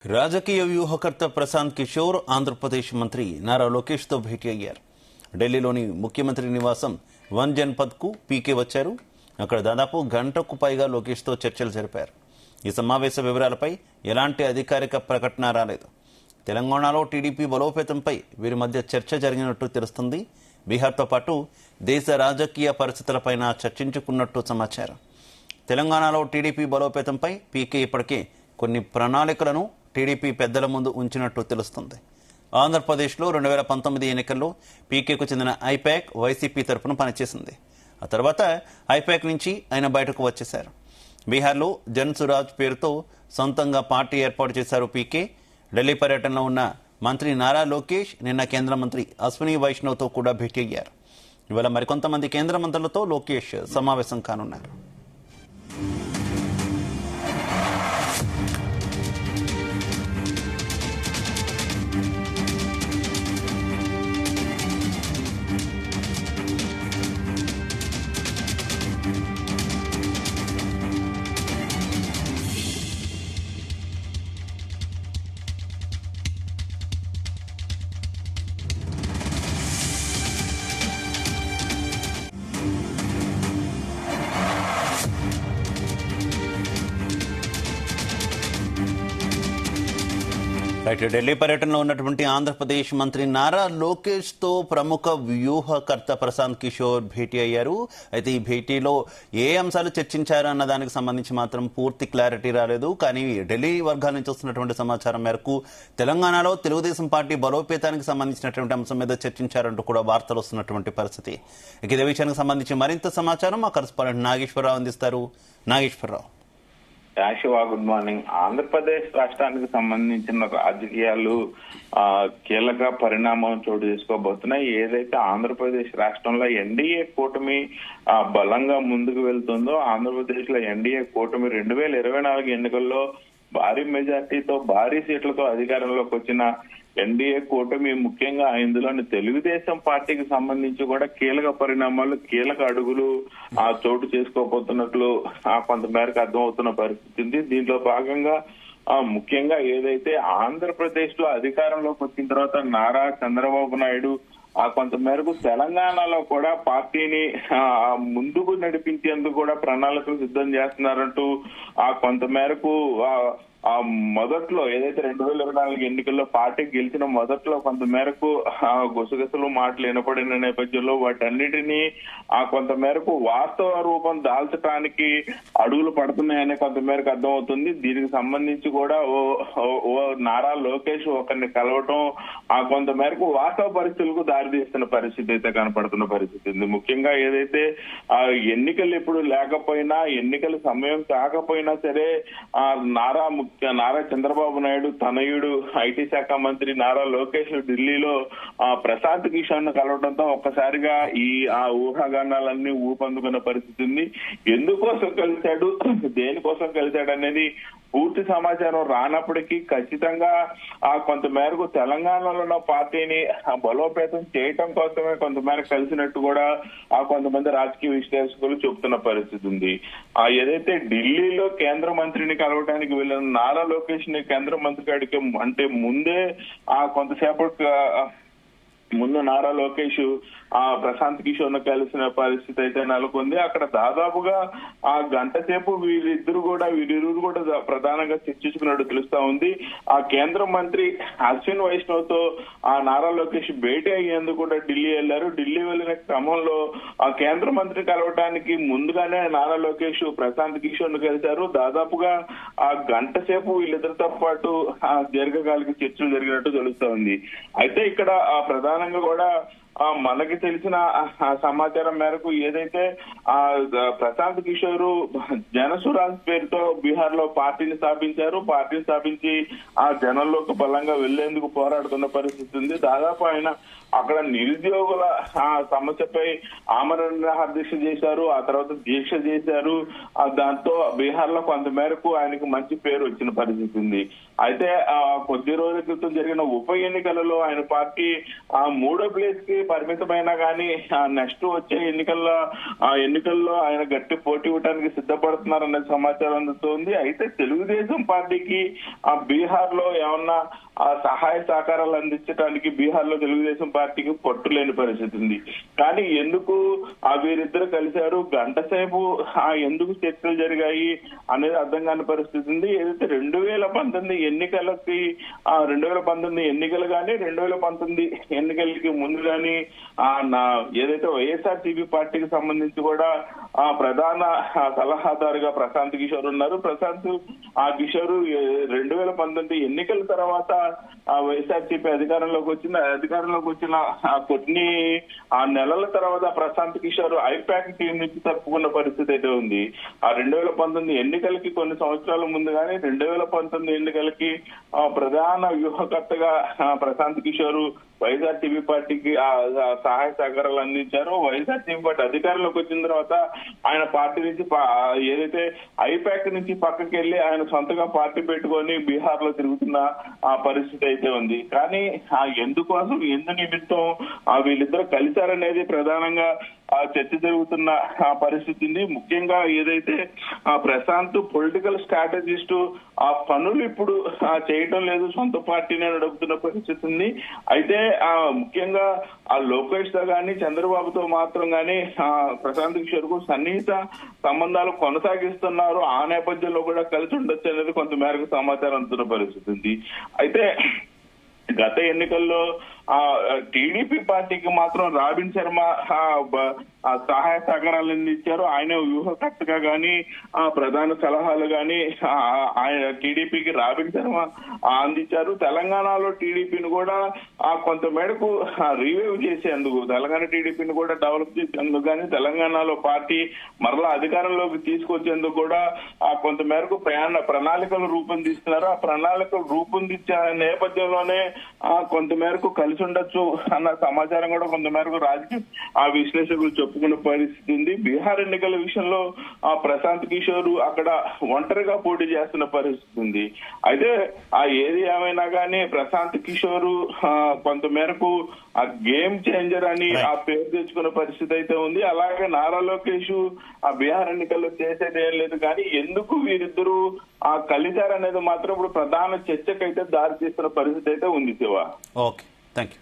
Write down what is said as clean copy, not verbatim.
రాజకీయ వ్యూహకర్త ప్రశాంత్ కిషోర్ ఆంధ్రప్రదేశ్ మంత్రి నారా లోకేష్ తో భేటీ అయ్యారు. ఢిల్లీలోని ముఖ్యమంత్రి నివాసం వన్ జన్పథ్ కు పీకే వచ్చారు. అక్కడ దాదాపు గంటకు పైగా లోకేష్ తో చర్చలు జరిపారు. ఈ సమావేశ వివరాలపై ఎలాంటి అధికారిక ప్రకటన రాలేదు. తెలంగాణలో టీడీపీ బలోపేతంపై వీరి మధ్య చర్చ జరిగినట్టు తెలుస్తుంది. బీహార్తో పాటు దేశ రాజకీయ పరిస్థితులపైన చర్చించుకున్నట్టు సమాచారం. తెలంగాణలో టీడీపీ బలోపేతంపై పీకే ఇప్పటికే కొన్ని ప్రణాళికలను టీడీపీ పెద్దల ముందు ఉంచినట్టు తెలుస్తుంది. ఆంధ్రప్రదేశ్లో 2019 ఎన్నికల్లో పీకేకు చెందిన ఐపాక్ వైసీపీ తరఫున పనిచేసింది. ఆ తర్వాత ఐపాక్ నుంచి ఆయన బయటకు వచ్చేశారు. బీహార్లో జన్ సురాజ్ పేరుతో సొంతంగా పార్టీ ఏర్పాటు చేశారు పీకే. ఢిల్లీ పర్యటనలో ఉన్న మంత్రి నారా లోకేష్ నిన్న కేంద్ర మంత్రి అశ్విని వైష్ణవ్తో కూడా భేటీ అయ్యారు. ఇవాళ మరికొంతమంది కేంద్ర మంత్రులతో లోకేష్ సమావేశం కానున్నారు. ఢిల్లీ పర్యటనలో ఉన్నటువంటి ఆంధ్రప్రదేశ్ మంత్రి నారా లోకేష్ తో ప్రముఖ వ్యూహకర్త ప్రశాంత్ కిషోర్ భేటీ అయ్యారు. అయితే ఈ భేటీలో ఏ అంశాలు చర్చించారు అన్న దానికి సంబంధించి మాత్రం పూర్తి క్లారిటీ రాలేదు. కానీ ఢిల్లీ వర్గాల నుంచి వస్తున్నటువంటి సమాచారం మేరకు తెలంగాణలో తెలుగుదేశం పార్టీ బలోపేతానికి సంబంధించినటువంటి అంశం మీద చర్చించారంటూ కూడా వార్తలు వస్తున్నటువంటి పరిస్థితి. ఇదే విషయానికి సంబంధించి మరింత సమాచారం మా కరెస్పాండెంట్ నాగేశ్వరరావు అందిస్తారు. నాగేశ్వరరావు. Shiva, good morning. ఆంధ్రప్రదేశ్ రాష్ట్రానికి సంబంధించిన రాజకీయాలు కీలక పరిణామం చోటు చేసుకోబోతున్నాయి. ఏదైతే ఆంధ్రప్రదేశ్ రాష్ట్రంలో ఎన్డీఏ కూటమి బలంగా ముందుకు వెళ్తుందో, ఆంధ్రప్రదేశ్ లో ఎన్డీఏ కూటమి 2024 ఎన్నికల్లో భారీ మెజార్టీతో భారీ సీట్లతో అధికారంలోకి వచ్చిన ఎన్డీఏ కూటమి ముఖ్యంగా ఇందులోని తెలుగుదేశం పార్టీకి సంబంధించి కూడా కీలక పరిణామాలు, కీలక అడుగులు చోటు చేసుకోబోతున్నట్లు కొంతమేరకు అర్థమవుతున్న పరిస్థితి ఉంది. దీంట్లో భాగంగా ముఖ్యంగా ఏదైతే ఆంధ్రప్రదేశ్ లో అధికారంలోకి వచ్చిన తర్వాత నారా చంద్రబాబు నాయుడు కొంతమేరకు తెలంగాణలో కూడా పార్టీని ముందుకు నడిపించేందుకు కూడా ప్రణాళికలు సిద్ధం చేస్తున్నారంటూ కొంతమేరకు మొదట్లో ఏదైతే 2024 ఎన్నికల్లో పార్టీ గెలిచిన మొదట్లో కొంతమేరకు గుసగుసలు మాటలు వినపడిన నేపథ్యంలో వాటన్నిటినీ కొంతమేరకు వాస్తవ రూపం దాల్చడానికి అడుగులు పడుతున్నాయనే కొంతమేరకు అర్థమవుతుంది. దీనికి సంబంధించి కూడా ఓ నారా లోకేష్ ఒకరిని కలవటం కొంతమేరకు వాస్తవ పరిస్థితులకు దారితీస్తున్న పరిస్థితి అయితే కనపడుతున్న పరిస్థితి ఉంది. ముఖ్యంగా ఏదైతే ఎన్నికలు ఇప్పుడు లేకపోయినా, ఎన్నికల సమయం కాకపోయినా సరే నారా చంద్రబాబు నాయుడు తనయుడు ఐటీ శాఖ మంత్రి నారా లోకేష్ ఢిల్లీలో ప్రశాంత్ కిషోర్ ను కలవడంతో ఒక్కసారిగా ఆ ఊహాగానాలన్నీ ఊపందుకున్న పరిస్థితి ఉంది. ఎందుకోసం కలిశాడు, దేనికోసం కలిశాడు అనేది పూర్తి సమాచారం రానప్పటికీ ఖచ్చితంగా కొంతమేరకు తెలంగాణలో పార్టీని బలోపేతం చేయటం కోసమే కొంతమేరకు కలిసినట్టు కూడా కొంతమంది రాజకీయ విశ్లేషకులు చెబుతున్న పరిస్థితి ఉంది. ఏదైతే ఢిల్లీలో కేంద్ర మంత్రిని కలవడానికి వెళ్ళిన నారా లోకేష్ ని కేంద్ర మంత్రి గారికి అంటే ముందే కొంతసేపటి ముందు నారా లోకేష్ ప్రశాంత్ కిషోర్ ను కలిసిన పరిస్థితి అయితే నెలకొంది. అక్కడ దాదాపుగా గంట సేపు వీరిరువురు కూడా ప్రధానంగా చర్చించుకున్నట్టు తెలుస్తా ఉంది. కేంద్ర మంత్రి అశ్విన్ వైష్ణవ్ తో నారా లోకేష్ భేటీ అయ్యేందుకు కూడా ఢిల్లీ వెళ్లారు. ఢిల్లీ వెళ్లిన క్రమంలో కేంద్ర మంత్రి కలవడానికి ముందుగానే నారా లోకేష్ ప్రశాంత్ కిషోర్ ను కలిశారు. దాదాపుగా గంట సేపు వీళ్ళిద్దరితో పాటు దీర్ఘకాలిక చర్చలు జరిగినట్టు తెలుస్తా ఉంది. అయితే ఇక్కడ ప్రధానంగా కూడా మనకి తెలిసిన సమాచారం మేరకు ఏదైతే ప్రశాంత్ కిషోర్ జనసురాజ్ పేరుతో బీహార్ లో పార్టీని స్థాపించారు. పార్టీని స్థాపించి జనంలోకి బలంగా వెళ్లేందుకు పోరాడుతున్న పరిస్థితి ఉంది. దాదాపు ఆయన అక్కడ నిరుద్యోగుల సమస్యపై ఆమరణ నిరాహార దీక్ష చేశారు. ఆ తర్వాత దీక్ష చేశారు. దాంతో బీహార్ లో కొంతమేరకు ఆయనకు మంచి పేరు వచ్చిన పరిస్థితి ఉంది. అయితే కొద్ది రోజుల క్రితం జరిగిన ఉప ఎన్నికలలో ఆయన పార్టీ 3వ ప్లేస్ కి పరిమితమైనా కానీ నెక్స్ట్ వచ్చే ఎన్నికల్లో ఆయన గట్టి పోటీ ఇవ్వడానికి సిద్ధపడుతున్నారనే సమాచారం అందుతోంది. అయితే తెలుగుదేశం పార్టీకి బీహార్ లో ఏమన్నా సహాయ సహకారాలు అందించడానికి బీహార్ లో తెలుగుదేశం పార్టీకి పట్టు లేని పరిస్థితి ఉంది. కానీ ఎందుకు వీరిద్దరు కలిశారు, గంట సేపు ఎందుకు చర్చలు జరిగాయి అనేది అర్థం కాని పరిస్థితి ఉంది. ఏదైతే 2019 ఎన్నికలకి 2019 ఎన్నికలు కానీ 2019 ఎన్నికలకి ముందు కానీ ఏదైతే వైఎస్ఆర్సీపీ పార్టీకి సంబంధించి కూడా ప్రధాన సలహాదారుగా ప్రశాంత్ కిషోర్ ఉన్నారు. ప్రశాంత్ కిషోర్ 2019 ఎన్నికల తర్వాత వైఎస్ఆర్సీపీ అధికారంలోకి వచ్చిన కొన్ని నెలల తర్వాత ప్రశాంత్ కిషోర్ ఐపాక్ టీం నుంచి తప్పుకున్న పరిస్థితి అయితే ఉంది. 2019 ఎన్నికలకి కొన్ని సంవత్సరాల ముందు కానీ 2019 ఎన్నికలకి ప్రధాన వ్యూహకర్తగా ప్రశాంత్ కిషోర్ వైఎస్ఆర్సీపీ పార్టీకి సహాయ సహకారాలు అందించారు. వైఎస్ఆర్సీపీ పార్టీ అధికారంలోకి వచ్చిన తర్వాత ఆయన పార్టీ నుంచి ఏదైతే ఐపాక్ నుంచి పక్కకి వెళ్లి ఆయన సొంతగా పార్టీ పెట్టుకొని బీహార్ లో తిరుగుతున్న పరిస్థితి అయితే ఉంది. కానీ ఎందుకోసం ఎందు నిమిత్తం వీళ్ళిద్దరు కలిశారనేది ప్రధానంగా చర్చ జరుగుతున్న పరిస్థితి ఉంది. ముఖ్యంగా ఏదైతే ప్రశాంత్ పొలిటికల్ స్ట్రాటజిస్ట్ పనులు ఇప్పుడు చేయటం లేదు, సొంత పార్టీని నడుపుతున్న పరిస్థితి ఉంది. అయితే ముఖ్యంగా లోకేష్ తో గానీ చంద్రబాబుతో మాత్రం గానీ ప్రశాంత్ కిషోర్ కు సన్నిహిత సంబంధాలు కొనసాగిస్తున్నారు. ఆ నేపథ్యంలో కూడా కలిసి ఉండొచ్చు అనేది కొంత మేరకు సమాచారం అందుతున్న పరిస్థితి ఉంది. అయితే గత ఎన్నికల్లో టీడీపీ పార్టీకి మాత్రం రాబిన్ శర్మ సహాయ సహకారాలు అందించారు. ఆయన వ్యూహకర్తగా గానీ ప్రధాన సలహాలు గానీ ఆయన టీడీపీకి రాబిన్ శర్మ అందించారు. తెలంగాణలో టీడీపీని కూడా కొంత మేరకు రివైవ్ చేసేందుకు, తెలంగాణ టీడీపీని కూడా డెవలప్ చేసేందుకు కానీ తెలంగాణలో పార్టీ మరలా అధికారంలోకి తీసుకొచ్చేందుకు కూడా కొంత మేరకు ప్రణాళికలు రూపొందిస్తున్నారు. ఆ ప్రణాళికలు రూపొందించే నేపథ్యంలోనే కొంత మేరకు కలిసి ఉండొచ్చు అన్న సమాచారం కూడా కొంత మేరకు రాజకీయ విశ్లేషకులు చెప్పుకున్న పరిస్థితి ఉంది. బీహార్ ఎన్నికల విషయంలో ప్రశాంత్ కిషోర్ అక్కడ ఒంటరిగా పోటీ చేస్తున్న పరిస్థితి ఉంది. అయితే ఏది ఏమైనా కానీ ప్రశాంత్ కిషోర్ కొంత మేరకు గేమ్ చేంజర్ అని పేరు తెచ్చుకున్న పరిస్థితి అయితే ఉంది. అలాగే నారా లోకేష్ బీహార్ ఎన్నికల్లో చేసేది ఏం లేదు. కానీ ఎందుకు వీరిద్దరూ కలిశారనేది మాత్రం ఇప్పుడు ప్రధాన చర్చకైతే దారి తీస్తున్న పరిస్థితి అయితే ఉంది శివ. Okay, thank you.